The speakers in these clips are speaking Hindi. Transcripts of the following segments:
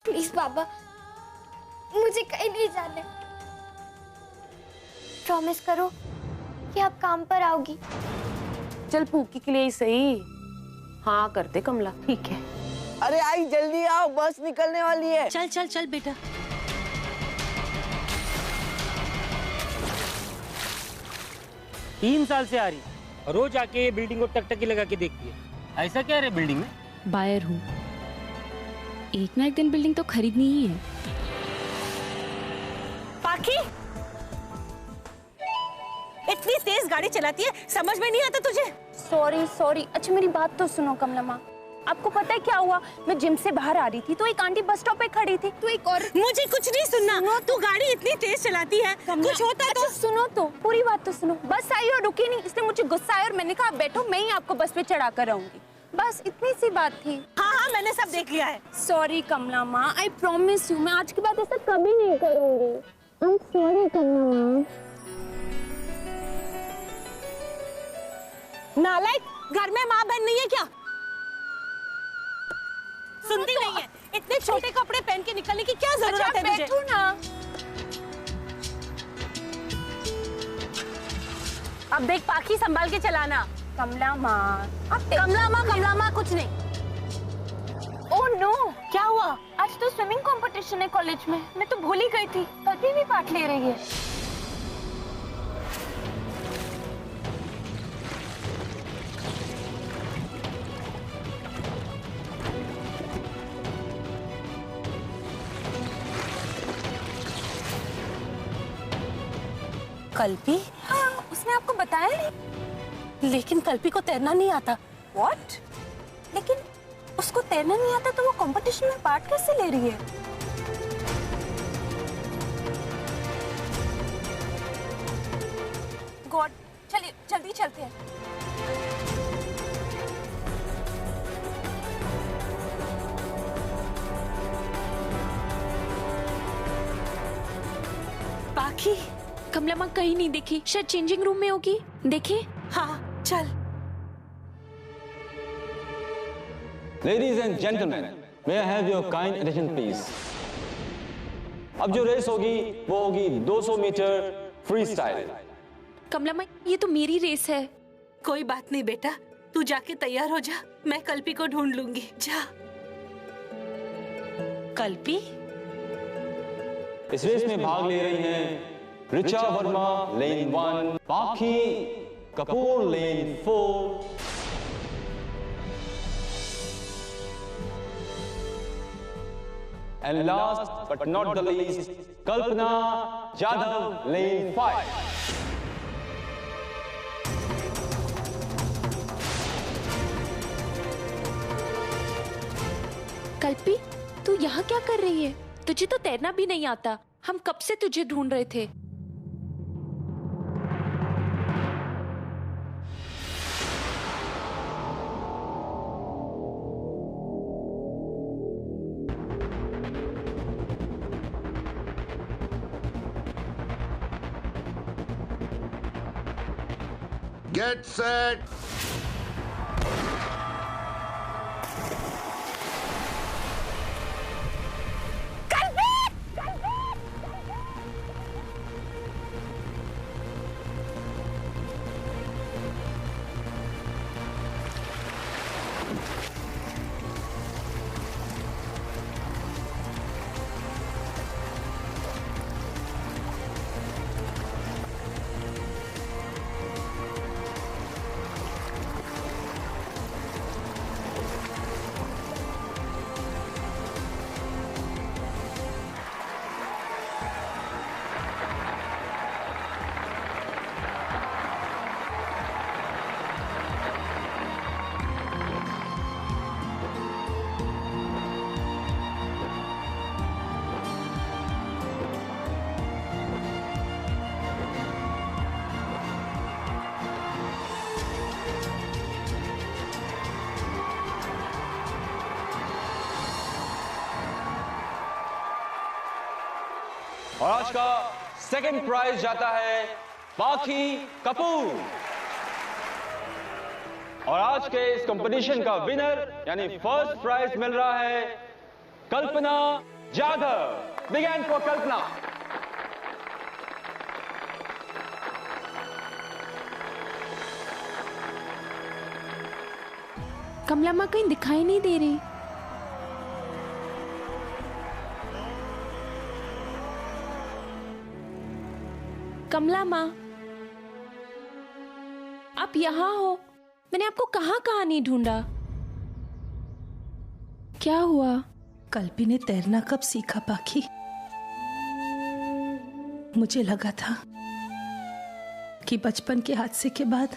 प्लीज बाबा, मुझे कहीं नहीं जाने। प्रॉमिस करो कि आप काम पर आओगी। चल पूकी के लिए ही सही हाँ करते कमला। ठीक है। अरे आई जल्दी आओ, बस निकलने वाली है। चल चल चल बेटा। तीन साल से आ रही और रोज आके ये बिल्डिंग को टकटकी लगा के देखती है। ऐसा क्या है बिल्डिंग में? बायर हूँ, एक ना एक दिन बिल्डिंग तो खरीदनी ही है। पाखी, इतनी तेज गाड़ी चलाती है, समझ में नहीं आता तुझे? सॉरी। अच्छा मेरी बात तो सुनो कमला माँ, आपको पता है क्या हुआ? मैं जिम से बाहर आ रही थी तो एक आंटी बस स्टॉप पे खड़ी थी, तो एक और। मुझे कुछ नहीं सुनना। तू गाड़ी इतनी तेज चलाती है, कुछ होता तो। सुनो तो, पूरी बात तो सुनो। बस आई और रुकी नहीं, इसलिए मुझे गुस्सा आया और मैंने कहा बैठो, मैं ही आपको बस पे चढ़ा कर आऊंगी। बस इतनी सी बात थी। हाँ, मैंने सब देख लिया है। सॉरी कमला माँ, आई प्रॉमिस यू, मैं आज के बाद ऐसा कभी नहीं करूंगी। आई एम सॉरी कमला माँ। नालायक, घर में माँ बहन नहीं है क्या? सुनती नहीं है। इतने छोटे कपड़े पहन के निकलने की क्या जरूरत है तुझे? बैठो ना। अब देख पाखी, संभाल के चलाना। कमला माँ, कमला माँ कुछ नहीं। ओह नो, क्या हुआ? आज तो स्विमिंग कंपटीशन है कॉलेज में, मैं तो भूल ही गई थी। कभी भी पार्ट ले रही है। कल्पी? हाँ, उसने आपको बताया नहीं? लेकिन कल्पी को तैरना नहीं आता। What? लेकिन उसको तैरना नहीं आता तो वो कंपटीशन में पार्ट कैसे ले रही है? गॉड, चलिए जल्दी चलते हैं। पाखी, कमला माँ कहीं नहीं दिखी, शायद चेंजिंग रूम में होगी। देखिए। हाँ चल। Ladies and gentlemen, may I have your kind attention please? अब जो रेस होगी वो होगी 200 मीटर फ्री स्टाइल। कमला माँ, ये तो मेरी रेस है। कोई बात नहीं बेटा, तू जाके तैयार हो जा, मैं कल्पी को ढूंढ लूंगी। जा। कल्पी? इस रेस में भाग ले रही हैं ऋचा वर्मा लेन 1, पाखी कपूर लेन 4, and last but not the least, Kalpana Jadhav lane 5. Kalpi, तू यहाँ क्या कर रही है? तुझे तो तैरना भी नहीं आता, हम कब से तुझे ढूंढ रहे थे। Get set. और आज का सेकंड प्राइज जाता है पाखी कपूर। और आज के इस कंपटीशन का विनर यानी फर्स्ट प्राइज मिल रहा है कल्पना जाधव। बिग हैंड फॉर कल्पना। कमला माँ कहीं दिखाई नहीं दे रही। कमला माँ, आप यहाँ हो? मैंने आपको कहाँ कहाँ नहीं ढूंढा। क्या हुआ? कल्पी ने तैरना कब सीखा पाखी? मुझे लगा था कि बचपन के हादसे के बाद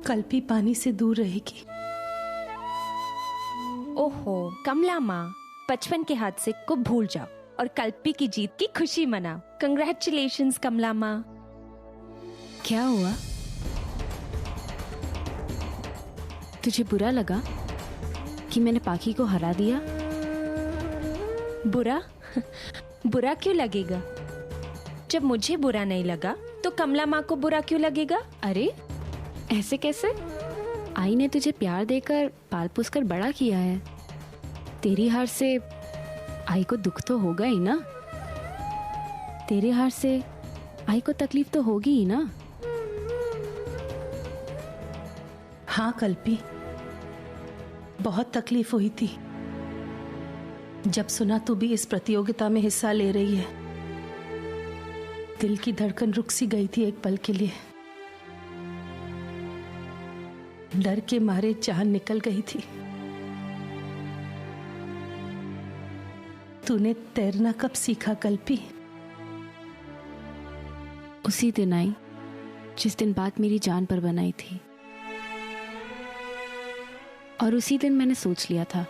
कल्पी पानी से दूर रहेगी। ओहो कमला माँ, बचपन के हादसे को भूल जाओ और कल्पी की जीत की खुशी मनाओ। कंग्रेचुलेशंस कमला माँ। क्या हुआ? तुझे बुरा लगा कि मैंने पाखी को हरा दिया? बुरा? बुरा क्यों लगेगा? जब मुझे बुरा नहीं लगा तो कमला माँ को बुरा क्यों लगेगा? अरे ऐसे कैसे? आई ने तुझे प्यार देकर पाल पोस कर बड़ा किया है। तेरी हार से आई को दुख तो होगा ही ना। तेरे हार से आई को तकलीफ तो होगी ही ना। हाँ कल्पी, बहुत तकलीफ हुई थी जब सुना तू भी इस प्रतियोगिता में हिस्सा ले रही है। दिल की धड़कन रुक सी गई थी एक पल के लिए। डर के मारे जान निकल गई थी। तूने तैरना कब सीखा कल्पी? उसी दिन आई जिस दिन बात मेरी जान पर बनाई थी। और उसी दिन मैंने सोच लिया था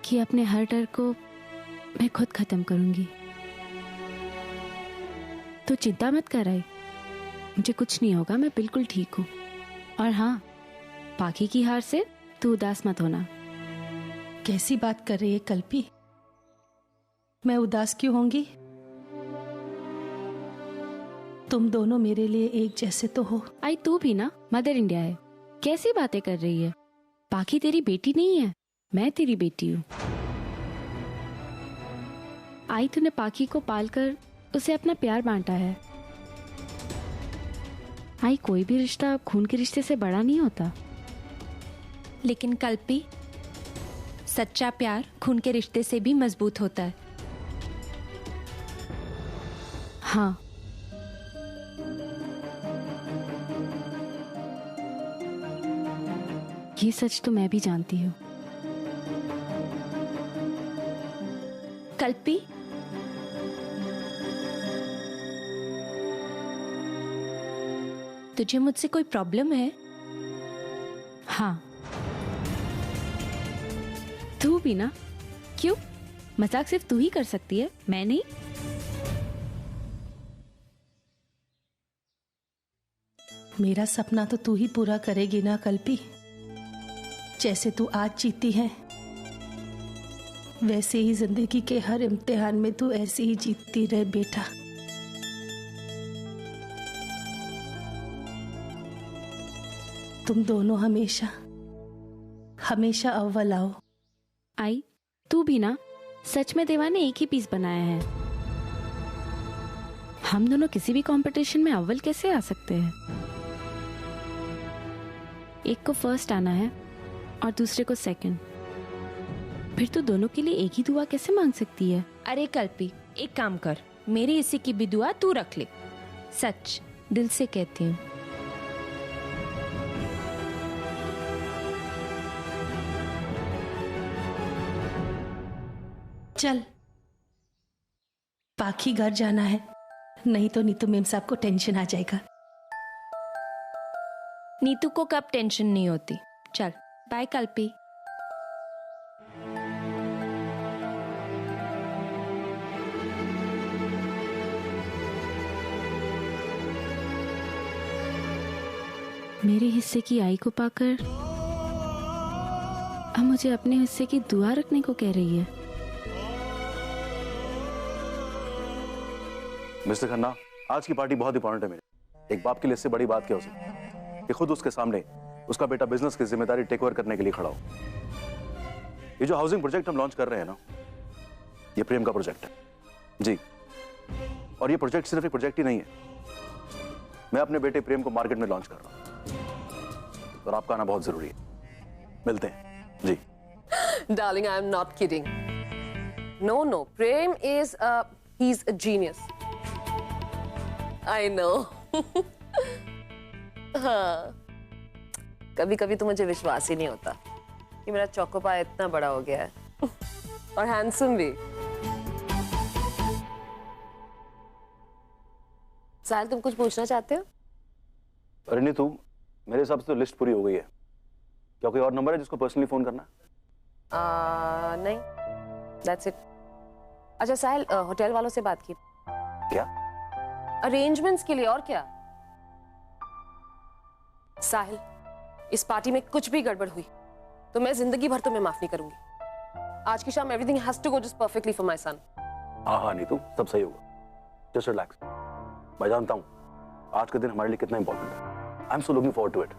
कि अपने हर डर को मैं खुद खत्म करूंगी। तो चिंता मत कर आई, मुझे कुछ नहीं होगा, मैं बिल्कुल ठीक हूं। और हाँ, पाखी की हार से तू उदास मत होना। कैसी बात कर रही है कल्पी? मैं उदास क्यों होंगी? तुम दोनों मेरे लिए एक जैसे तो हो। आई तू भी ना मदर इंडिया है। कैसी बातें कर रही है? पाखी तेरी बेटी नहीं है, मैं तेरी बेटी हूँ। आई तूने पाखी को पालकर उसे अपना प्यार बांटा है। आई कोई भी रिश्ता खून के रिश्ते से बड़ा नहीं होता। लेकिन कल्पी, सच्चा प्यार खून के रिश्ते से भी मजबूत होता है। हाँ, ये सच तो मैं भी जानती हूँ। कल्पी, तुझे मुझसे कोई प्रॉब्लम है? हाँ, तू भी ना। क्यों? मजाक सिर्फ तू ही कर सकती है, मैं नहीं। मेरा सपना तो तू ही पूरा करेगी ना कल्पी। जैसे तू आज जीती है वैसे ही जिंदगी के हर इम्तिहान में तू ऐसे ही जीतती रहे बेटा। तुम दोनों हमेशा हमेशा अव्वल आओ। आई तू भी ना। सच में देवा ने एक ही पीस बनाया है। हम दोनों किसी भी कंपटीशन में अव्वल कैसे आ सकते हैं? एक को फर्स्ट आना है और दूसरे को सेकंड। फिर तो दोनों के लिए एक ही दुआ कैसे मांग सकती है? अरे कल्पी, एक काम कर, मेरी इसी की भी दुआ तू रख ले। सच दिल से कहती हूँ। चल, पाखी घर जाना है, नहीं तो नीतू मेम साहब को टेंशन आ जाएगा। नीतू को कब टेंशन नहीं होती। चल बाय कल्पी। मेरे हिस्से की आई को पाकर अब मुझे अपने हिस्से की दुआ रखने को कह रही है। मिस्टर खन्ना, आज की पार्टी बहुत इंपॉर्टेंट है मेरे। एक बाप के लिए इससे बड़ी बात क्या हो सकती है कि खुद उसके सामने उसका बेटा बिजनेस की जिम्मेदारी टेक ओवर करने के लिए खड़ा हो। ये जो हाउसिंग प्रोजेक्ट हम लॉन्च कर रहे हैं ना, ये प्रेम का प्रोजेक्ट है जी। और ये प्रोजेक्ट सिर्फ एक प्रोजेक्ट ही नहीं है, मैं अपने बेटे प्रेम को मार्केट में लॉन्च कर रहा हूं और आपका आना बहुत जरूरी है। मिलते हैं जी। Darling, I am not kidding. No, Prem is he's a genius. I know. हाँ, कभी-कभी तो मुझे विश्वास ही नहीं होता कि मेरा चोकोपाई इतना बड़ा हो गया है और हैंडसम भी। साहिल, तुम कुछ पूछना चाहते हो? अरे नहीं, तू मेरे हिसाब से तो लिस्ट पूरी हो गई है। क्या कोई और नंबर है जिसको पर्सनली फोन करना है? नहीं, that's it. अच्छा साहिल, होटल वालों से बात की? क्या? अरेंजमेंट्स के लिए, और क्या? साहिल, इस पार्टी में कुछ भी गड़बड़ हुई तो मैं जिंदगी भर तुम्हें माफ नहीं करूंगी। आज की शाम everything has to go just perfectly for my son. हाँ नहीं, तू सब सही होगा। Just relax. मैं जानता हूँ आज का दिन हमारे लिए कितना इंपॉर्टेंट है। I am so looking forward to it.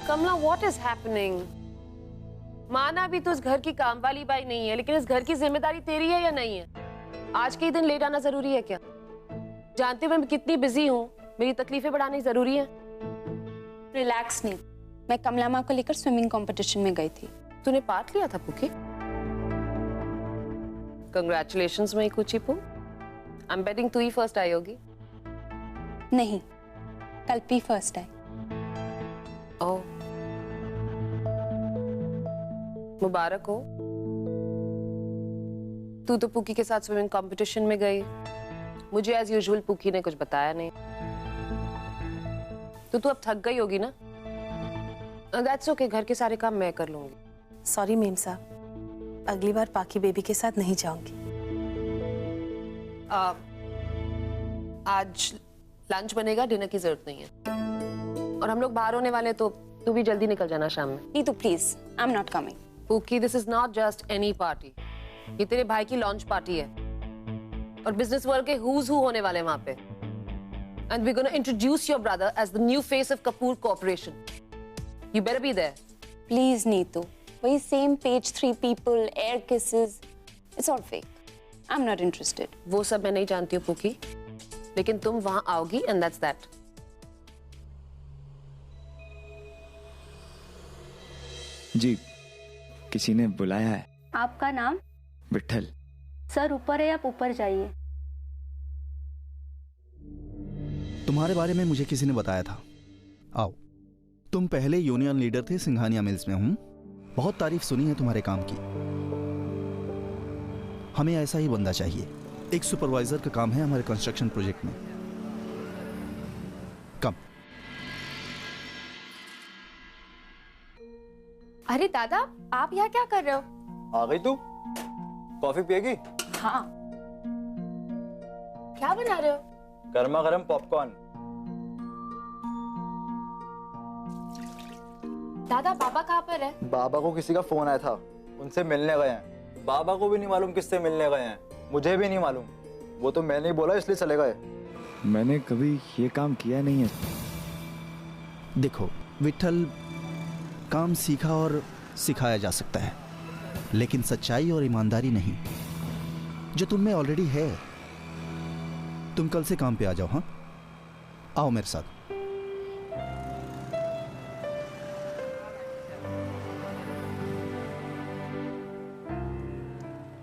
Kamala, what is happening? माना भी तो इस घर की काम वाली बाई नहीं है, लेकिन इस घर की जिम्मेदारी तेरी है या नहीं है? आज के ही दिन लेट आना जरूरी है क्या? जानते हुए मैं कितनी बिजी हूँ, मेरी तकलीफें बढ़ानी जरूरी है? रिलैक्स नहीं, मैं कमला माँ को लेकर स्विमिंग कंपटीशन में गई थी। तूने पार्ट लिया था पुकी? कंग्रेचुलेशंस मई कुची पू। आई एम बेटिंग तू ही फर्स्ट आई होगी। नहीं, कल्पी फर्स्ट आई। ओह, मुबारक हो। तू तो पुकी के साथ स्विमिंग कंपटीशन में गई, मुझे एज यूजुअल पुकी ने कुछ बताया नहीं। तो तू अब थक गई होगी ना? दैट्स ओके, घर के सारे काम मैं कर लूंगी। सॉरी मेम साहब, अगली बार पाकी बेबी के साथ नहीं जाऊंगी। आज लंच बनेगा, डिनर की जरूरत नहीं है। और हम लोग बाहर होने वाले, तो तू भी जल्दी निकल जाना शाम में। Neetu please, I am not coming. Pookie, this is not just any party, ये तेरे भाई की लॉन्च पार्टी है और बिजनेस वर्ल्ड के हुज हू होने वाले हैं वहां पे। And we gonna introduce your brother as the new face of Kapoor corporation. You better be there. Please Neetu, वही same page 3 people, air kisses, it's all fake. I am not interested. वो सब मैं नहीं जानती हूँ पुकी, लेकिन तुम वहां आओगी एंड दैट्स दैट। जी, किसी ने बुलाया है। आपका नाम? विट्ठल। सर ऊपर है, आप ऊपर जाइए। तुम्हारे बारे में मुझे किसी ने बताया था। आओ। तुम पहले यूनियन लीडर थे सिंघानिया मिल्स में। बहुत तारीफ सुनी है तुम्हारे काम की। हमें ऐसा ही बंदा चाहिए। एक सुपरवाइजर का काम है हमारे कंस्ट्रक्शन प्रोजेक्ट में। कम। अरे दादा, आप यहाँ क्या कर रहे हो? आ गई तू? कॉफी पिएगी? हाँ। क्या बना रहे हो? गर्मा गर्म पॉपकॉर्न। दादा, बाबा कहाँ पर है? बाबा को किसी का फोन आया था, उनसे मिलने गए हैं। बाबा को भी नहीं मालूम किससे मिलने गए हैं, मुझे भी नहीं मालूम। वो तो मैंने ही बोला इसलिए चले गए। मैंने कभी ये काम किया नहीं है। देखो विट्ठल, काम सीखा और सिखाया जा सकता है, लेकिन सच्चाई और ईमानदारी नहीं, जो तुम में ऑलरेडी है। तुम कल से काम पे आ जाओ। हाँ, आओ मेरे साथ।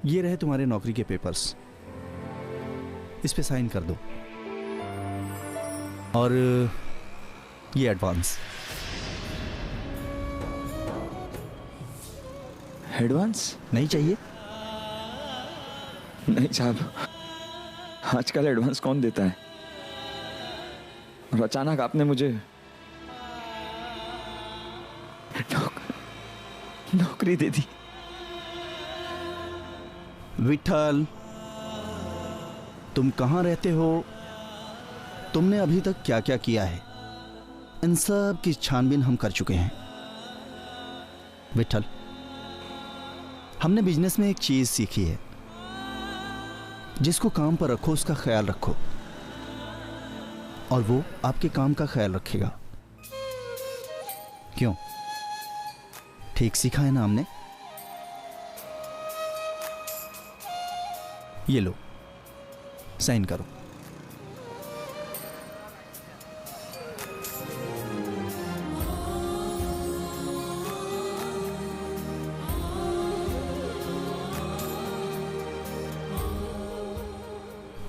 ये रहे तुम्हारे नौकरी के पेपर्स, इस पे साइन कर दो। और ये एडवांस। एडवांस नहीं चाहिए? नहीं साहब, आजकल एडवांस कौन देता है? और अचानक आपने मुझे नौकरी दे दी। विट्ठल, तुम कहाँ रहते हो? तुमने अभी तक क्या क्या किया है? इन सब की छानबीन हम कर चुके हैं। विट्ठल, हमने बिजनेस में एक चीज सीखी है, जिसको काम पर रखो उसका ख्याल रखो, और वो आपके काम का ख्याल रखेगा। क्यों? ठीक सीखा है ना हमने। ये लो, साइन करो।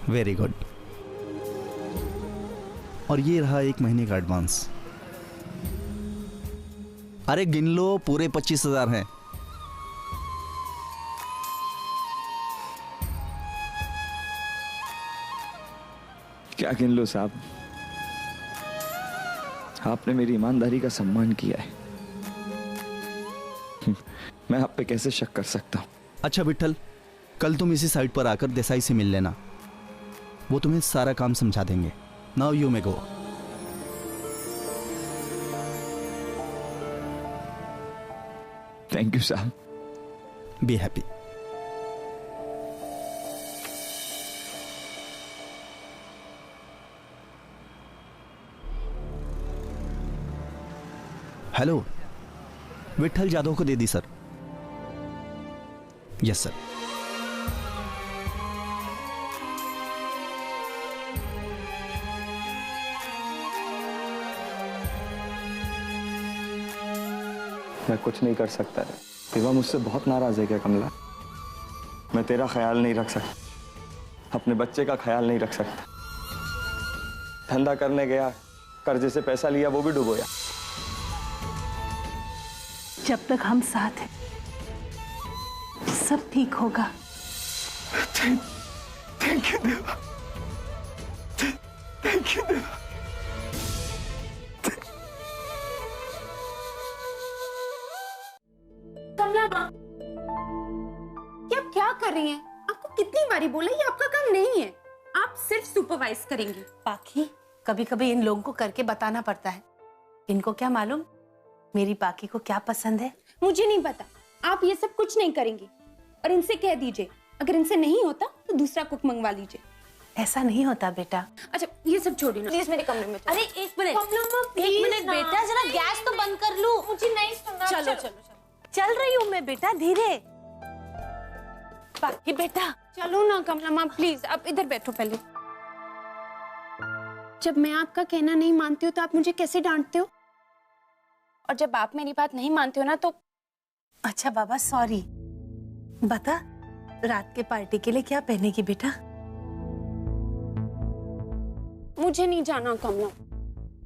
Very good. और ये रहा 1 महीने का एडवांस। अरे गिन लो, पूरे 25,000 हैं। क्या गिन लो साहब, आपने मेरी ईमानदारी का सम्मान किया है। मैं आप पे कैसे शक कर सकता हूं। अच्छा विट्ठल, कल तुम इसी साइट पर आकर देसाई से मिल लेना, वो तुम्हें सारा काम समझा देंगे। Now you may go. Thank you साहब। Be happy. Hello, Vitthal Jadhav को दे दी सर। Yes sir. मैं कुछ नहीं कर सकता है। विवा मुझसे बहुत नाराज है क्या कमला? मैं तेरा ख्याल नहीं रख सकता, अपने बच्चे का ख्याल नहीं रख सकता। धंधा करने गया, कर्जे से पैसा लिया, वो भी डुबोया। जब तक हम साथ हैं सब ठीक होगा। थैंक यू देवा, थैंक यू देवा। कमला माँ, ये आप क्या कर रही हैं? आपको कितनी बारी बोला ये आपका काम नहीं है, आप सिर्फ सुपरवाइज करेंगी। पाखी, कभी कभी इन लोगों को करके बताना पड़ता है। इनको क्या मालूम मेरी पाखी को क्या पसंद है। मुझे नहीं पता, आप ये सब कुछ नहीं करेंगी। और इनसे कह दीजिए अगर इनसे नहीं होता तो दूसरा कुक मंगवा लीजिए। ऐसा नहीं होता बेटा। अच्छा ये सब छोड़िए ना, प्लीज मेरे कमरे में। अरे एक मिनट, एक मिनट बेटा, जरा गैस तो बंद कर लूं। मुझे नहीं सुनना। चलो चलो चल रही हूँ मैं बेटा, धीरे। पाखी बेटा चलो ना कमला माँ, प्लीज आप इधर बैठो पहले। जब मैं आपका कहना नहीं मानती हूँ तो आप मुझे कैसे डांटते हो? और जब आप मेरी बात नहीं मानते हो ना तो। अच्छा बाबा सॉरी। बता, रात के पार्टी के लिए क्या पहनेगी बेटा? मुझे नहीं जाना कमला।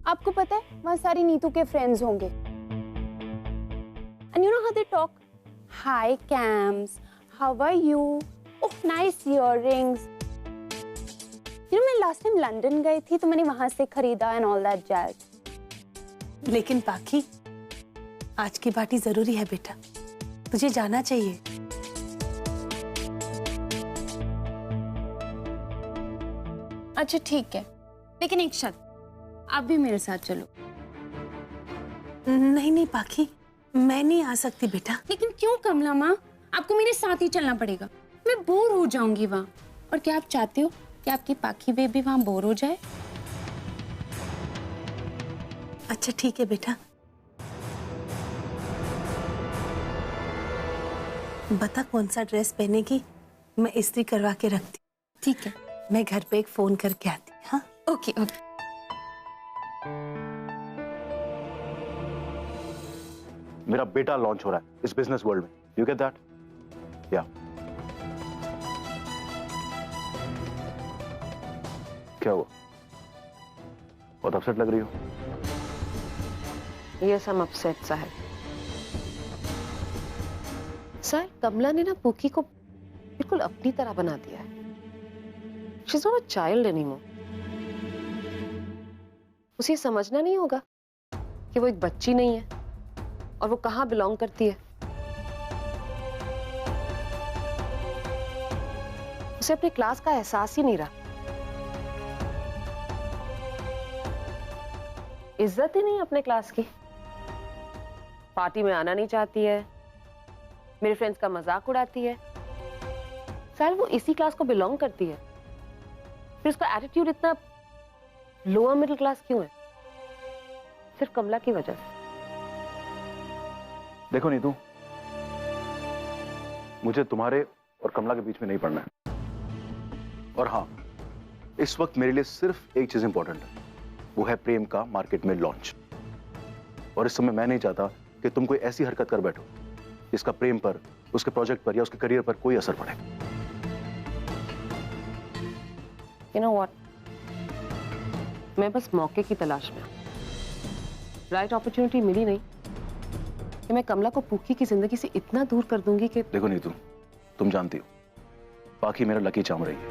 आपको पता है वहां सारी नीतू के फ्रेंड्स होंगे। And you know how they talk, hi Cams, how are you, oh nice earrings. You know मैं लास्ट टाइम लंदन गई थी तो मैंने वहां से खरीदा एंड ऑल दैट जैज। लेकिन पाखी, आज की पार्टी जरूरी है बेटा, तुझे जाना चाहिए। अच्छा ठीक है, लेकिन एक शर्त, आप भी मेरे साथ चलो। नहीं नहीं पाखी, मैं नहीं आ सकती बेटा। लेकिन क्यों कमला माँ, आपको मेरे साथ ही चलना पड़ेगा, मैं बोर हो जाऊंगी वहाँ। और क्या आप चाहते हो कि आपकी पाखी बेबी वहाँ बोर हो जाए? अच्छा ठीक है बेटा, बता कौन सा ड्रेस पहनेगी, मैं इस्त्री करवा के रखती। ठीक है, मैं घर पे एक फोन करके आती। हाँ ओके ओके। मेरा बेटा लॉन्च हो रहा है इस बिजनेस वर्ल्ड में, यू गेट दैट? या क्या हुआ, बहुत अपसेट लग रही हो? यस, आई एम अपसेट साहब। सर, कमला ने ना पुकी को बिल्कुल अपनी तरह बना दिया है। She is not a child anymore. उसे समझना नहीं होगा कि वो एक बच्ची नहीं है और वो कहां बिलोंग करती है। उसे अपनी क्लास का एहसास ही नहीं रहा, इज्जत ही नहीं अपने क्लास की। पार्टी में आना नहीं चाहती है, मेरे फ्रेंड्स का मजाक उड़ाती है। साल वो इसी क्लास को बिलोंग करती है, फिर उसका एटीट्यूड इतना लोअर मिडिल क्लास क्यों है? सिर्फ कमला की वजह से। देखो नीतू, मुझे तुम्हारे और कमला के बीच में नहीं पड़ना है। और हाँ, इस वक्त मेरे लिए सिर्फ एक चीज इंपॉर्टेंट है, वो है प्रेम का मार्केट में लॉन्च। और इस समय मैं नहीं चाहता कि तुम कोई ऐसी हरकत कर बैठो जिसका प्रेम पर, उसके प्रोजेक्ट पर या उसके करियर पर कोई असर पड़े। You know what? मैं बस मौके की तलाश में। राइट अपॉर्चुनिटी मिली नहीं कि मैं कमला को पुक्की की जिंदगी से इतना दूर कर दूंगी कि। देखो नीतू, तुम जानती हो पाकी मेरा लकी चार्म रही है,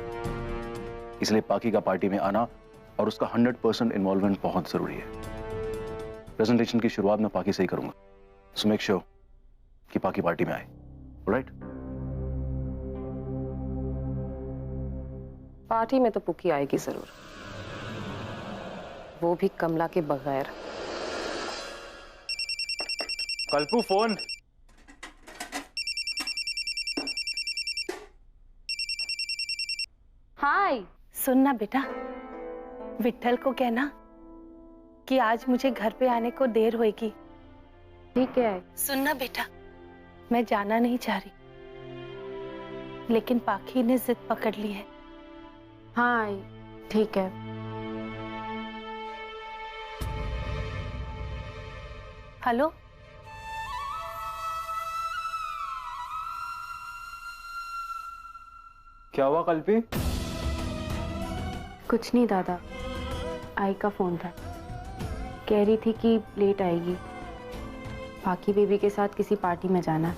इसलिए पाकी का पार्टी में आना और उसका 100% इन्वॉल्वमेंट बहुत जरूरी है। प्रेजेंटेशन की शुरुआत में पाकी से ही करूंगा, सो मेक श्योर कि पाकी पार्टी में आए। ऑलराइट? पार्टी में तो पुक्की आएगी जरूर, वो भी कमला के बगैर। कल्पू फोन। हाय, सुनना बेटा, विट्ठल को कहना कि आज मुझे घर पे आने को देर होगी। ठीक है। सुनना बेटा, मैं जाना नहीं चाह रही, लेकिन पाखी ने जिद पकड़ ली है। हाँ ठीक है। हेलो, क्या हुआ कल्पी? कुछ नहीं दादा, आई का फोन था, कह रही थी कि लेट आएगी, पाकी बेबी के साथ किसी पार्टी में जाना।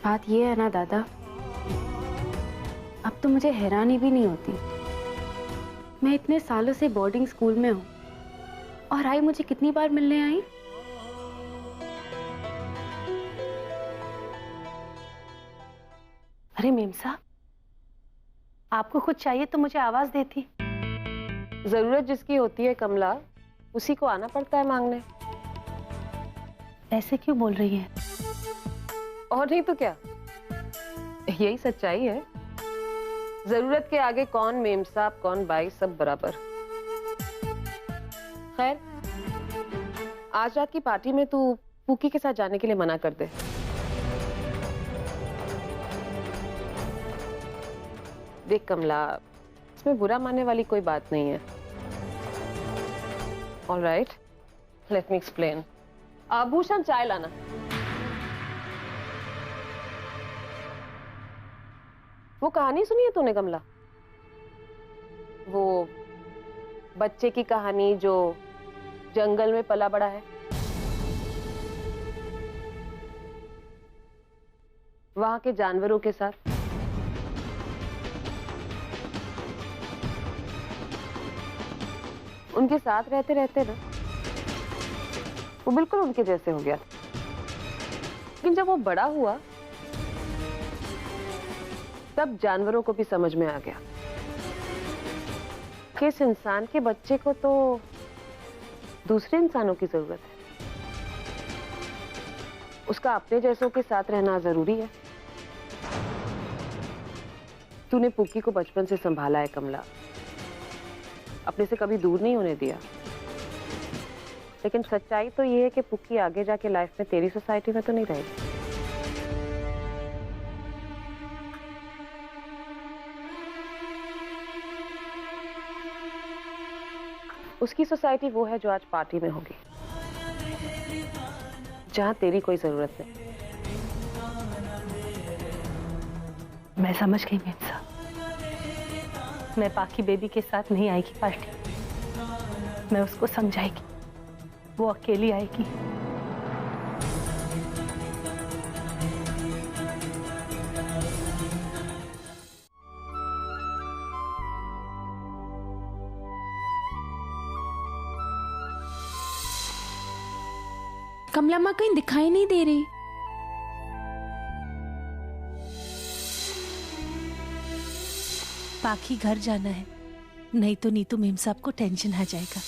बात ये है ना दादा, अब तो मुझे हैरानी भी नहीं होती, मैं इतने सालों से बोर्डिंग स्कूल में हूँ और आई मुझे कितनी बार मिलने आई। अरे मेम साहब, आपको कुछ चाहिए तो मुझे आवाज देती। जरूरत जिसकी होती है कमला, उसी को आना पड़ता है मांगने। ऐसे क्यों बोल रही है? और नहीं तो क्या, यही सच्चाई है। जरूरत के आगे कौन मेम साहब, कौन बाई, सब बराबर। खैर, आज रात की पार्टी में तू पुक्की के साथ जाने के लिए मना कर दे। देख कमला, इसमें बुरा मानने वाली कोई बात नहीं है। All right, let me explain. Bhushan, चाय लाना। वो कहानी सुनी है तूने कमला? वो बच्चे की कहानी जो जंगल में पला बड़ा है, वहां के जानवरों के साथ। उनके साथ रहते रहते ना वो बिल्कुल उनके जैसे हो गया। लेकिन जब वो बड़ा हुआ तब जानवरों को भी समझ में आ गया कि इस इंसान के बच्चे को तो दूसरे इंसानों की जरूरत है, उसका अपने जैसों के साथ रहना जरूरी है। तूने पुक्की को बचपन से संभाला है कमला, अपने से कभी दूर नहीं होने दिया। लेकिन सच्चाई तो ये है कि पुक्की आगे जाके लाइफ में तेरी सोसाइटी में तो नहीं रहेगी। उसकी सोसाइटी वो है जो आज पार्टी में होगी, जहां तेरी कोई जरूरत नहीं। मैं समझ गई मेम साहब, मैं पाकी बेबी के साथ नहीं आएगी पार्टी, मैं उसको समझाएगी, वो अकेली आएगी। कमला माँ कहीं दिखाई नहीं दे रही। पाखी घर जाना है, नहीं तो नीतू मेम साहब को टेंशन आ जाएगा।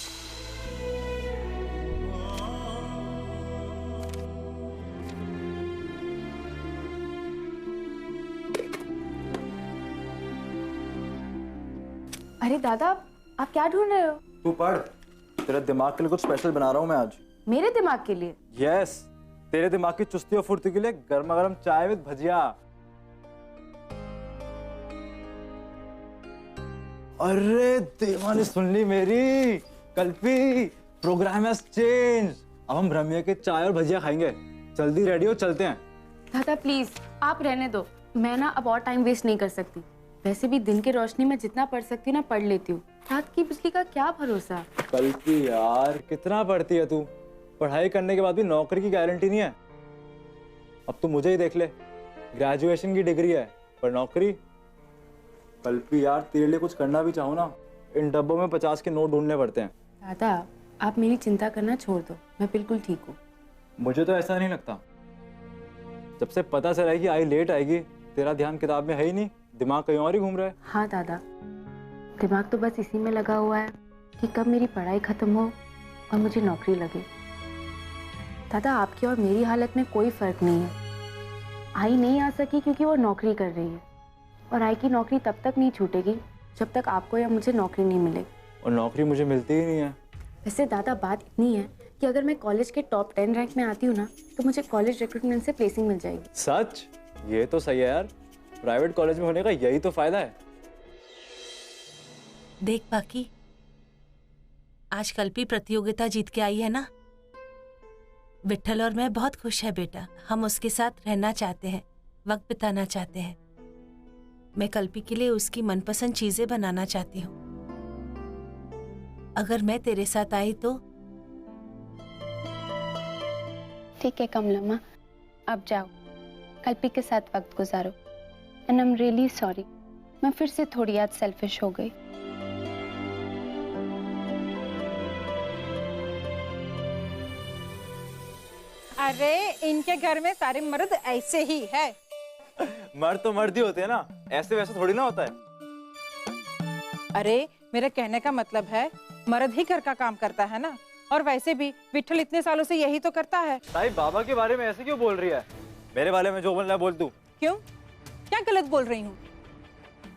अरे दादा, आप क्या ढूंढ रहे हो? तू पढ़, तेरे दिमाग के लिए कुछ स्पेशल बना रहा हूँ मैं आज। मेरे दिमाग के लिए? यस, तेरे दिमाग की चुस्ती और फुर्ती के लिए गर्मा गर्म चाय विद भजिया। अरे देवा ने सुन ली मेरी। Kalpi, programme has change. अब हम रम्या के चाय और भजिया खाएंगे। जल्दी रेडी हो, चलते हैं। दादा प्लीज आप रहने दो, मैं ना अब और टाइम वेस्ट नहीं कर सकती। वैसे भी दिन की रोशनी में जितना पढ़ सकती हूँ ना पढ़ लेती हूँ, रात की बिजली का क्या भरोसा। कल्पी यार, कितना पढ़ती है तू? पढ़ाई करने के बाद भी नौकरी की गारंटी नहीं है। अब तो मुझे ही देख ले, ग्रेजुएशन की डिग्री है पर नौकरी। कल्पी यार, तेरे लिए कुछ करना भी चाहो ना, इन डब्बों में 50 के नोट ढूंढने पड़ते हैं। दादा आप मेरी चिंता करना छोड़ दो, मैं बिल्कुल ठीक हूँ। मुझे तो ऐसा नहीं लगता। जब से पता चला कि आई लेट आएगी, तेरा ध्यान किताब में है ही नहीं, दिमाग कहीं और ही घूम रहा है। हाँ दादा, दिमाग तो बस इसी में लगा हुआ है कि कब मेरी पढ़ाई खत्म हो और मुझे नौकरी लगे। दादा आपकी और मेरी हालत में कोई फर्क नहीं है। आई नहीं आ सकी क्योंकि वो नौकरी कर रही है, और आई की नौकरी तब तक नहीं छूटेगी जब तक आपको या मुझे नौकरी नहीं मिलेगी। और नौकरी मुझे मिलती ही नहीं है। वैसे दादा बात इतनी है कि अगर मैं कॉलेज के टॉप 10 रैंक में आती हूँ ना, तो मुझे कॉलेज रिक्रूटमेंट से प्लेसिंग मिल जाएगी। सच? ये तो सही है यार, प्राइवेट कॉलेज में होने का यही तो फायदा है। देख बाकी, आज कल्पी प्रतियोगिता जीत के आई है ना। विट्ठल और मैं बहुत खुश है बेटा। हम उसके साथ रहना चाहते हैं, वक्त बिताना चाहते हैं। मैं कल्पी के लिए उसकी मनपसंद चीजें बनाना चाहती हूँ। अगर मैं तेरे साथ आई तो? ठीक है कमला माँ, अब जाओ, कल्पी के साथ वक्त गुजारो। And I am really sorry, मैं फिर से थोड़ी आज सेल्फिश हो गई। अरे इनके घर में सारे मर्द ऐसे ही है। मर्द तो मर्द ही होते हैं ना, ऐसे वैसे थोड़ी ना होता है। अरे मेरे कहने का मतलब है मर्द ही घर का काम करता है ना, और वैसे भी विट्ठल इतने सालों से यही तो करता है। साईं बाबा के बारे में ऐसे क्यों बोल रही है? मेरे बारे में जो बोलना है बोल तू। क्यों, क्या गलत बोल रही हूँ?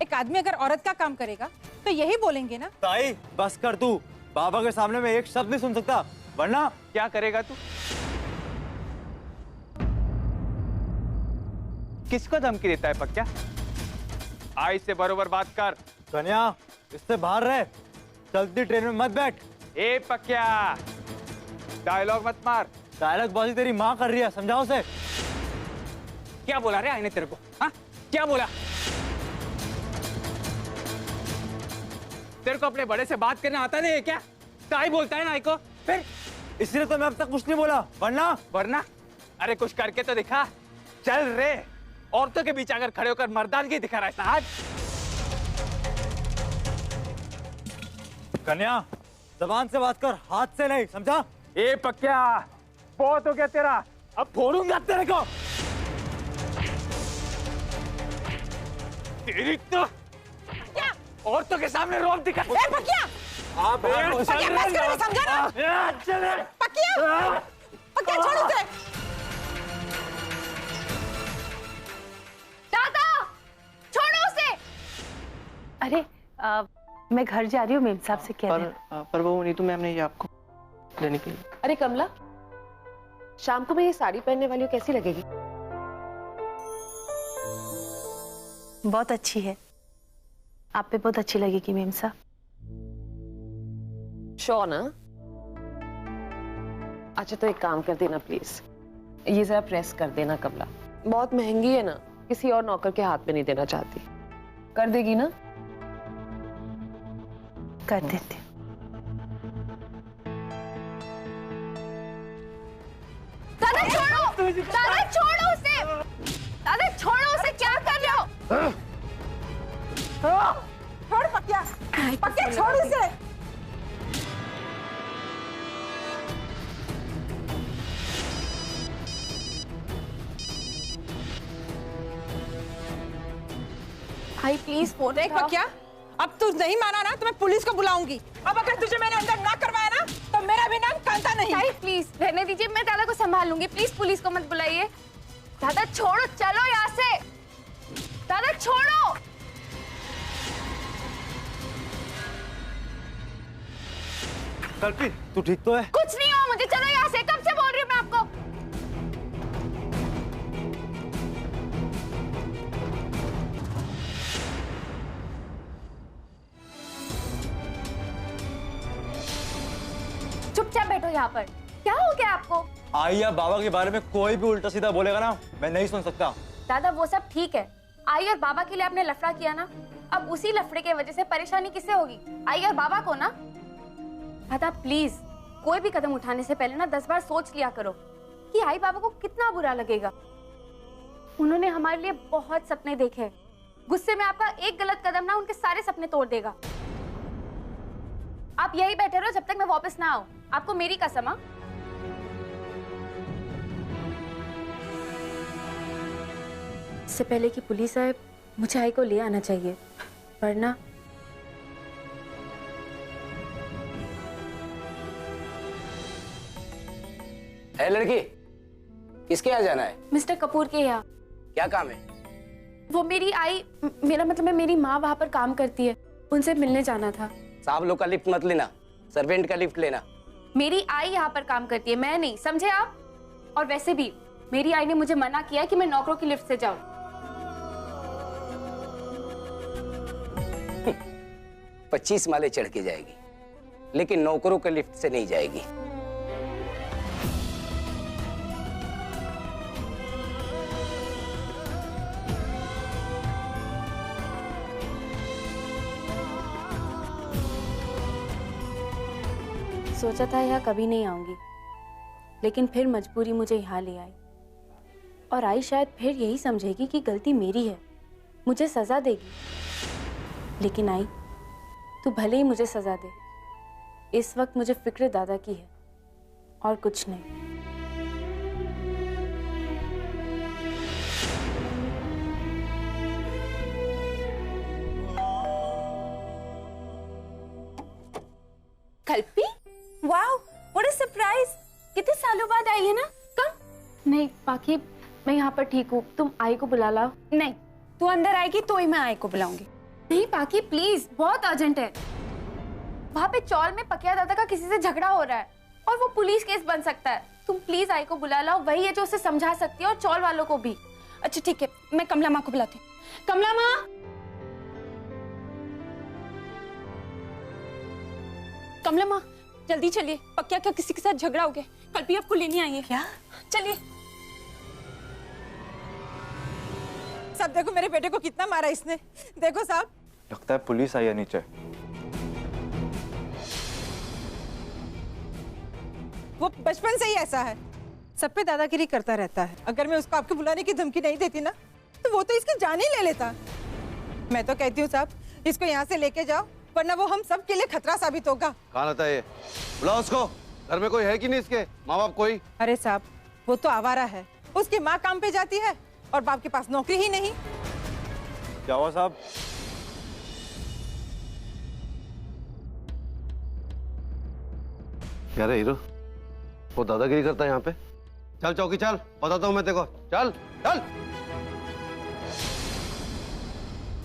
एक आदमी अगर औरत का काम करेगा तो यही बोलेंगे ना। साईं बस कर तू, बाबा के सामने मैं एक शब्द नहीं सुन सकता, वरना क्या करेगा तू? किसको धमकी देता है पक्या? आई से बरोबर बात कर। कन्या इससे बाहर रहे, चलती ट्रेन में मत बैठ। ए पक्या, डायलॉग मत मार। डायलॉग बाजी तेरी माँ कर रही है, समझाओ उसे। क्या बोला रे आई ने तेरे को? हाँ क्या बोला? तेरे को अपने बड़े से बात करना आता नहीं है क्या? ताई बोलता है ना आई को, फिर इसलिए तो मैं अब तक कुछ नहीं बोला, वरना अरे कुछ करके तो दिखा। चल रे, औरतों के बीच अगर खड़े होकर मर्दानगी दिखा रहा है साहब। कन्या जबान से बात कर, हाथ से नहीं, समझा? ए पक्या, बहुत हो गया तेरा, अब फोड़ूंगा तेरे को। तेरी तो औरतों के सामने रोब दिखा। ए पक्या, पक्या बस कर, समझा ना? पक्या, पक्या छोड़ उसे। दादा छोड़ो उसे। अरे मैं घर जा रही हूँ, मेम साहब से कह देना। पर वो नीतू मैम ने ये आपको लेने के लिए। अरे कमला, शाम को मैं ये साड़ी पहनने वाली हूँ, कैसी लगेगी? बहुत अच्छी है, आप पे बहुत अच्छी लगेगी मेम साहब। श्योर ना? अच्छा तो एक काम कर देना प्लीज, ये जरा प्रेस कर देना कमला। बहुत महंगी है ना, किसी और नौकर के हाथ में नहीं देना चाहती। कर देगी ना? कर देते। दादा छोड़ो, दादा छोड़ो उसे, दादा छोड़ो उसे, क्या कर रहे हो? छोड़ पक्या, पक्या छोड़ उसे। भाई प्लीज फोन देख पक्या, अब तू नहीं माना ना तो मैं पुलिस को बुलाऊंगी। अब अगर तुझे मैंने अंदर ना करवाया ना तो मेरा भी नाम कांता नहीं। भाई प्लीज रहने दीजिए, मैं दादा को संभाल लूंगी, प्लीज पुलिस को मत बुलाइए। दादा छोड़ो, चलो यहाँ से, दादा छोड़ो। कल्पी तू ठीक तो है? कुछ नहीं हुआ मुझे, चलो यहाँ से, कब से बोल रही हूँ मैं आपको। चुपचाप बैठो यहाँ पर। क्या हो गया आपको? आई या बाबा के बारे में कोई भी उल्टा सीधा बोलेगा ना, मैं नहीं सुन सकता। दादा वो सब ठीक है, आई और बाबा के लिए आपने लफड़ा किया ना, अब उसी लफड़े के वजह से परेशानी किससे होगी? आई और बाबा को ना। दादा प्लीज, कोई भी कदम उठाने से पहले ना 10 बार सोच लिया करो कि आई बाबा को कितना बुरा लगेगा। उन्होंने हमारे लिए बहुत सपने देखे हैं, गुस्से में आपका एक गलत कदम ना उनके सारे सपने तोड़ देगा। आप यही बैठे रहो जब तक मैं वापस ना आऊं, आपको मेरी कसम। हाँ इससे पहले कि पुलिस आए मुझे आई को ले आना चाहिए, वरना। है लड़की, किसके यहाँ जाना है? मिस्टर कपूर के यहाँ। क्या काम है? वो मेरी आई, मेरा मतलब है मेरी माँ वहाँ पर काम करती है, उनसे मिलने जाना था। साहब लोग का लिफ्ट मत लेना, सर्वेंट का लिफ्ट लेना। मेरी आई यहाँ पर काम करती है, मैं नहीं, समझे आप? और वैसे भी मेरी आई ने मुझे मना किया कि मैं नौकरों की लिफ्ट से जाऊं। 25 माले चढ़ के जाएगी, लेकिन नौकरों के लिफ्ट से नहीं जाएगी। सोचा था यहाँ कभी नहीं आऊंगी, लेकिन फिर मजबूरी मुझे यहाँ ले आई। और आई शायद फिर यही समझेगी कि गलती मेरी है, मुझे सजा देगी। लेकिन आई, तू भले ही मुझे सजा दे, इस वक्त मुझे फिक्र दादा की है और कुछ नहीं। Kalpi, wow, what a surprise! कितने सालों बाद आई है ना? कम? नहीं बाकी मैं यहाँ पर ठीक हूँ, तुम आई को बुला लाओ। नहीं, तू अंदर आएगी तो ही मैं आई को बुलाऊंगी। नहीं बाकी प्लीज, बहुत अर्जेंट है। वहाँ पे चौल में पकिया दादा का किसी से झगड़ा हो रहा है और वो पुलिस केस बन सकता है। तुम प्लीज आई को बुला लाओ, वही है जो उसे समझा सकती है और चौल वालों को भी। अच्छा ठीक है, मैं कमला माँ को बुलाती हूँ। कमला माँ, कमला माँ जल्दी चलिए, पक्या का किसी के साथ झगड़ा हो गया, कल्पी आपको लेने आई है। क्या? चलिए। साहब देखो मेरे बेटे को कितना मारा इसने, देखो साहब। लगता है पुलिस आई है नीचे। वो बचपन से ही ऐसा है, सब पे दादागिरी करता रहता है। अगर मैं उसको आपके बुलाने की धमकी नहीं देती ना, तो वो तो इसकी जान ही ले लेता। मैं तो कहती हूँ साहब, इसको यहाँ से लेके जाओ, वरना वो हम सब के लिए खतरा साबित होगा। कहाँ रहता है ये? बुलाओ उसको। घर में कोई है कि नहीं इसके माँ बाप कोई? अरे साहब वो तो आवारा है, उसकी माँ काम पे जाती है और बाप के पास नौकरी ही नहीं। क्या हुआ साहब? क्या रे हीरो, वो दादागिरी करता है यहाँ पे? चल चौकी चल, बताता हूँ मैं तेरे को। चल चल।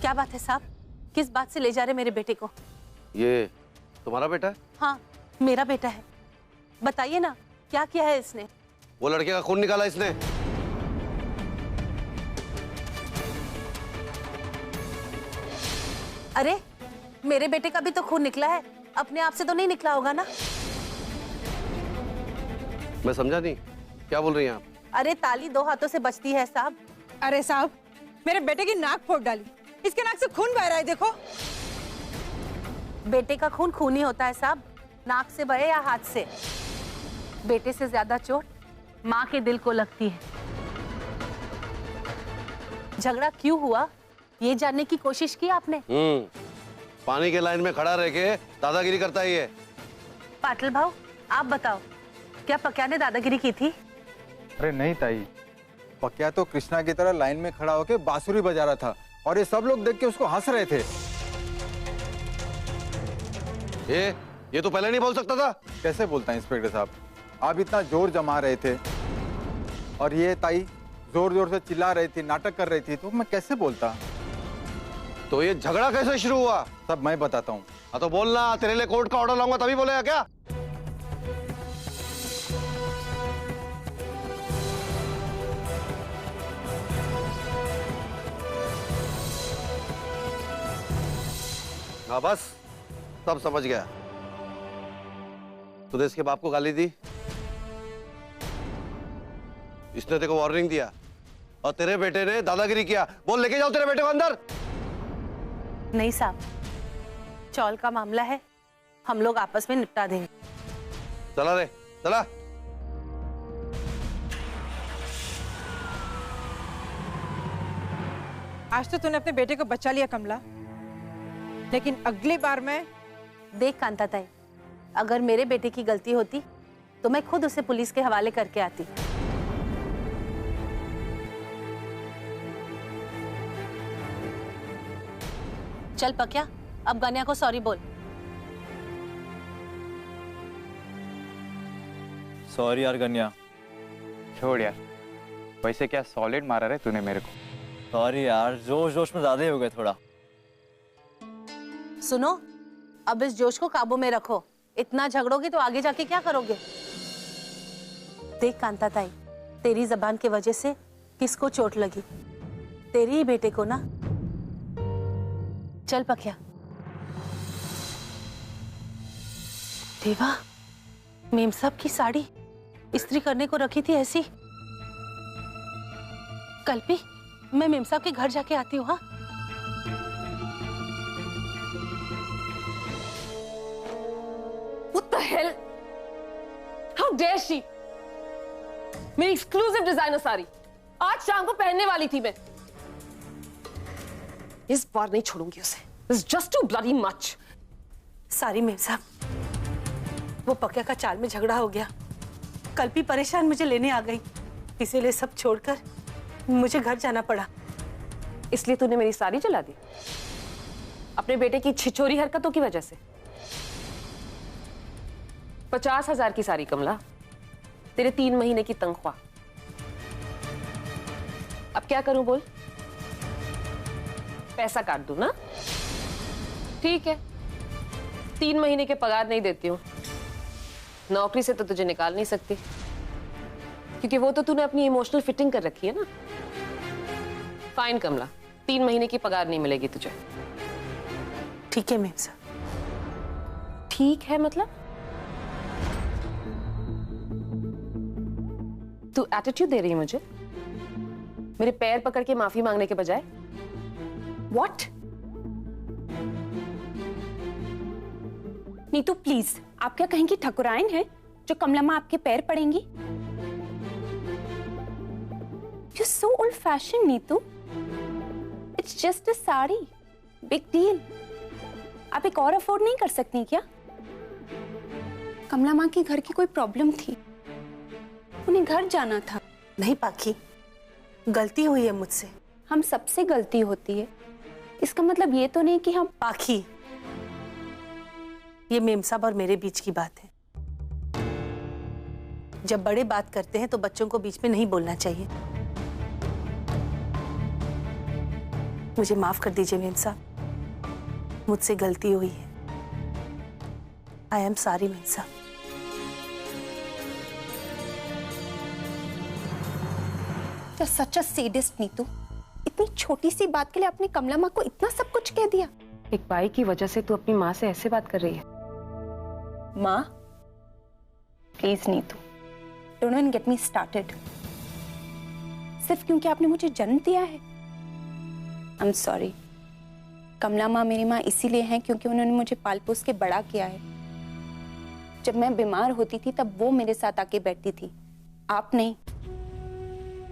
क्या बात है साहब, किस बात से ले जा रहे मेरे बेटे को? ये तुम्हारा बेटा है? हाँ मेरा बेटा है, बताइए ना क्या किया है इसने? वो लड़के का खून निकाला इसने। अरे मेरे बेटे का भी तो खून निकला है, अपने आप से तो नहीं निकला होगा ना? मैं समझा नहीं, क्या बोल रही हैं आप? अरे ताली दो हाथों से बचती है साहब। अरे साहब मेरे बेटे की नाक फोड़ डाली, इसके नाक से खून बह रहा है, देखो। बेटे का खून खून ही होता है साहब, नाक से बहे या हाथ से। बेटे से ज्यादा चोट माँ के दिल को लगती है। झगड़ा क्यों हुआ ये जानने की कोशिश की आपने? पानी के लाइन में खड़ा रह के दादागिरी करता है ये। पाटिल भाऊ आप बताओ, क्या पक्या ने दादागिरी की थी? अरे नहीं ताई, पक्या तो कृष्णा की तरह लाइन में खड़ा होके बांसुरी बजा रहा था और ये सब लोग देख के उसको हंस रहे थे। ये तो पहले नहीं बोल सकता था। कैसे बोलता है इंस्पेक्टर साहब, आप इतना जोर जमा रहे थे और ये ताई जोर जोर से चिल्ला रही थी, नाटक कर रही थी, तो मैं कैसे बोलता? तो ये झगड़ा कैसे शुरू हुआ? सब मैं बताता हूँ। हाँ तो बोलना, तेरे लिए कोर्ट का ऑर्डर लाऊंगा तभी बोलेगा क्या? हाँ बस सब समझ गया। तूने इसके बाप को गाली दी, इसने तेरे को वार्निंग दिया और तेरे बेटे ने दादागिरी किया। बोल लेके जाओ तेरे बेटे को अंदर। नहीं साहब, चौल का मामला है, हम लोग आपस में निपटा देंगे। चला रे चला। आज तो तूने अपने बेटे को बचा लिया कमला, लेकिन अगली बार मैं देख कांता ताई, अगर मेरे बेटे की गलती होती तो मैं खुद उसे पुलिस के हवाले करके आती। चल पक्या, अब गन्या को सॉरी बोल। सॉरी यार गन्या। छोड़ यार, वैसे क्या सॉलिड मारा रे तूने मेरे को। सॉरी यार, जोश जोश में ज्यादा ही हो गए थोड़ा। सुनो, अब इस जोश को काबू में रखो। इतना झगड़ोगे तो आगे जाके क्या करोगे? देख कांता ताई, तेरी जबान की वजह से किसको चोट लगी? तेरे ही बेटे को ना। चल पकिया। देवा, मेम साहब की साड़ी इस्त्री करने को रखी थी ऐसी। कल्पी, मैं मेम साहब के घर जाके आती हूँ। हाँ, What the hell? How dare she? मेरी एक्सक्लूसिव डिजाइनर साड़ी आज शाम को पहनने वाली थी मैं। इस बार नहीं छोड़ूंगी उसे। It's just too bloody much. सारी मेम साहब, वो पक्या का चाल में झगड़ा हो गया। कल्पी परेशान मुझे लेने आ गई, इसीलिए सब छोड़कर मुझे घर जाना पड़ा। इसलिए तूने मेरी साड़ी जला दी अपने बेटे की छिछोरी हरकतों की वजह से। 50,000 की साड़ी कमला, तेरे 3 महीने की तनख्वाह। अब क्या करूं बोल? पैसा काट दूं ना? ठीक है, 3 महीने के पगार नहीं देती हूं। नौकरी से तो तुझे निकाल नहीं सकती, क्योंकि वो तो तूने अपनी इमोशनल फिटिंग कर रखी है ना। फाइन कमला, 3 महीने की पगार नहीं मिलेगी तुझे। ठीक है मेम साहब। ठीक है मतलब? तू एटीट्यूड दे रही है मुझे, मेरे पैर पकड़ के माफी मांगने के बजाय। What? नीतू प्लीज, आप क्या कहेंगी ठकुराइन है जो कमला माँ आपके पैर पड़ेंगी? You're so old fashioned, Neetu. It's just a sari, big deal. आप एक और अफोर्ड नहीं कर सकती क्या? कमला माँ के घर की कोई प्रॉब्लम थी, उन्हें घर जाना था। नहीं पाखी, गलती हुई है मुझसे। हम सबसे गलती होती है, इसका मतलब ये तो नहीं कि हम। पाखी, ये मेम साहब और मेरे बीच की बात है। जब बड़े बात करते हैं तो बच्चों को बीच में नहीं बोलना चाहिए। मुझे माफ कर दीजिए मेम साहब, मुझसे गलती हुई है। आई एम सॉरी मेम साहब। You're such a sadist, Neetu. इतनी छोटी सी बात के लिए आपने कमला माँ को इतना सब कुछ कह दिया। एक भाई की वजह से तू अपनी माँ से ऐसे बात कर रही है? माँ please Neetu, don't even get me started. सिर्फ क्योंकि आपने मुझे जन्म दिया है। I am sorry. कमला माँ मेरी माँ इसीलिए हैं क्योंकि उन्होंने मुझे पाल पोस के बड़ा किया है। जब मैं बीमार होती थी तब वो मेरे साथ आके बैठती थी, आप नहीं।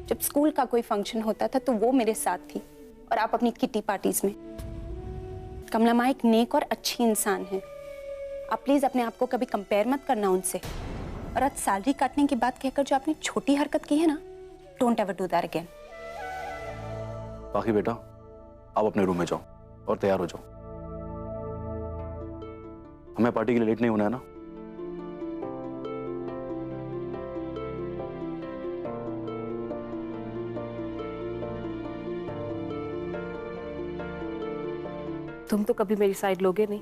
जब स्कूल का कोई फंक्शन होता था तो वो मेरे साथ थी, और आप अपनी किटी पार्टीज में। कमला माँ एक नेक और अच्छी इंसान है। आप प्लीज अपने आप को कभी कंपेयर मत करना उनसे। और आज सैलरी काटने की बात कहकर जो आपने छोटी हरकत की है ना, don't ever do that again. बाकी बेटा, आप अपने रूम में जाओ और तैयार हो जाओ। हमें पार्टी के लिए लेट नहीं होना है ना। तुम तो कभी मेरी साइड लोगे नहीं।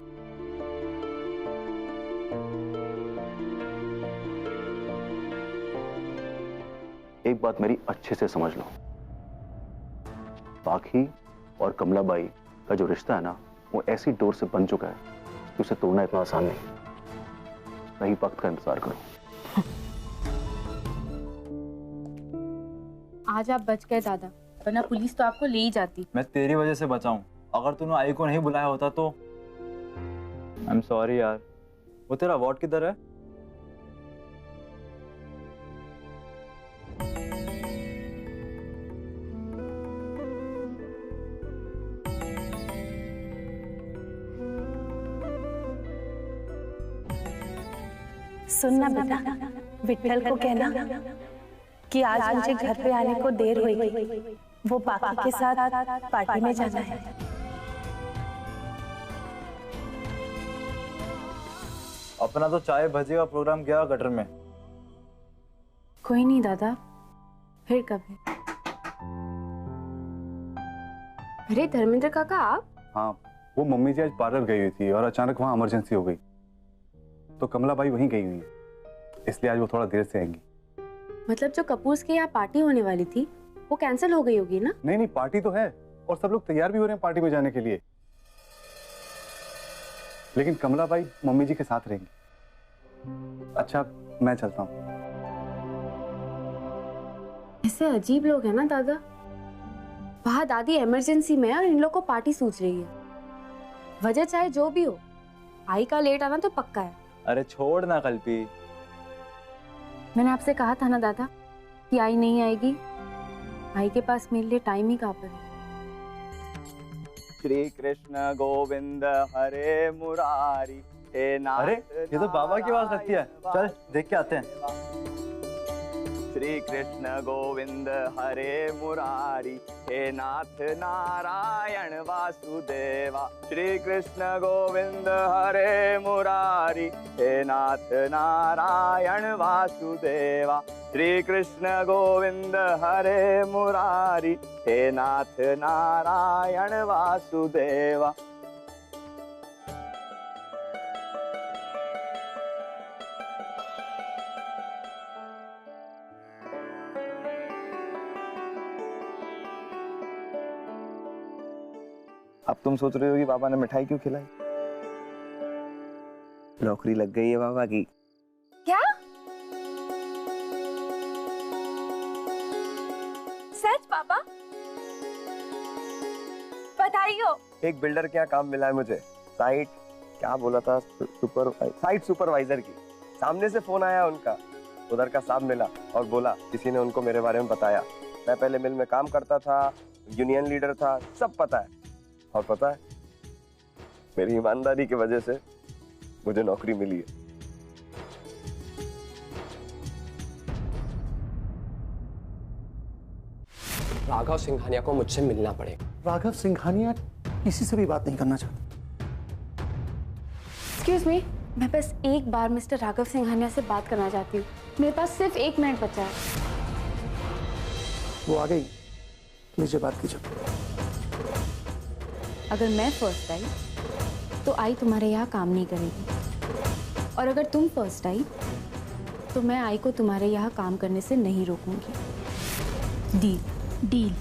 एक बात मेरी अच्छे से समझ लो, पाखी और कमलाबाई का जो रिश्ता है ना, वो ऐसी डोर से बन चुका है कि उसे तोड़ना इतना आसान नहीं। सही वक्त का इंतजार करो। आज आप बच गए दादा, वरना पुलिस तो आपको ले ही जाती। मैं तेरी वजह से बचा हूँ। अगर तूने आई को नहीं बुलाया होता तो आई एम सॉरी यार। वो तेरा अवार्ड किधर है? सुनना बेटा, विट्ठल को कहना कि आज मुझे घर पे आने को देर हुई, वो बाकी के साथ पार्टी में जाना है। अपना तो चाय भजी का प्रोग्राम गया गटर में। कोई नहीं दादा, फिर कभी। अरे धर्मेंद्र काका आप? हाँ, वो मम्मी जी आज पार्लर गई हुई थी और अचानक वहाँ इमरजेंसी हो गई, तो कमला बाई वहीं गई हुई है, इसलिए आज वो थोड़ा देर से आएंगी। मतलब जो कपूर्स के यहाँ पार्टी होने वाली थी वो कैंसिल हो गई होगी ना? नहीं नहीं, पार्टी तो है और सब लोग तैयार भी हो रहे हैं पार्टी में जाने के लिए, लेकिन कमला बाई मम्मी जी के साथ रहेंगी। अच्छा, मैं चलता हूँ। ऐसे अजीब लोग हैं ना दादा। वहाँ दादी इमरजेंसी में है और इन लोग को पार्टी सूझ रही है। वजह चाहे जो भी हो, आई का लेट आना तो पक्का है। अरे छोड़ ना कल्पी। मैंने आपसे कहा था ना दादा कि आई नहीं आएगी। आई के पास मेरे लिए टाइम ही कहाँ पर है। श्री कृष्ण गोविंद हरे मुरारी हे नाथ। अरे ये तो बाबा की आवाज लगती है, चल देख के आते हैं। श्री कृष्ण गोविंद हरे मुरारी हे नाथ नारायण वासुदेवा। श्री कृष्ण गोविंद हरे मुरारी हे नाथ नारायण वासुदेवा। श्री कृष्ण गोविंद हरे मुरारी हे नाथ नारायण वासुदेवा। अब तुम सोच रहे हो कि पापा ने मिठाई क्यों खिलाई? नौकरी लग गई है पापा की। क्या? सच पापा? बधाई हो। एक बिल्डर के यहाँ काम मिला है मुझे, साइट क्या बोला था, साइट सुपरवाइजर की। सामने से फोन आया उनका, उधर का साहब मिला और बोला किसी ने उनको मेरे बारे में बताया। मैं पहले मिल में काम करता था, यूनियन लीडर था, सब पता है। और पता है, मेरी ईमानदारी की वजह से मुझे नौकरी मिली है। राघव सिंघानिया को मुझसे मिलना पड़ेगा। राघव सिंघानिया किसी से भी बात नहीं करना चाहता। एक्सक्यूज मी, मैं बस एक बार मिस्टर राघव सिंघानिया से बात करना चाहती हूँ। मेरे पास सिर्फ 1 मिनट बचा है। वो आ गई, लीजिए बात कीजिए। अगर मैं फर्स्ट आई तो आई तुम्हारे यहाँ काम नहीं करेगी, और अगर तुम फर्स्ट आई तो मैं आई को तुम्हारे यहाँ काम करने से नहीं रोकूंगी। डील? डील।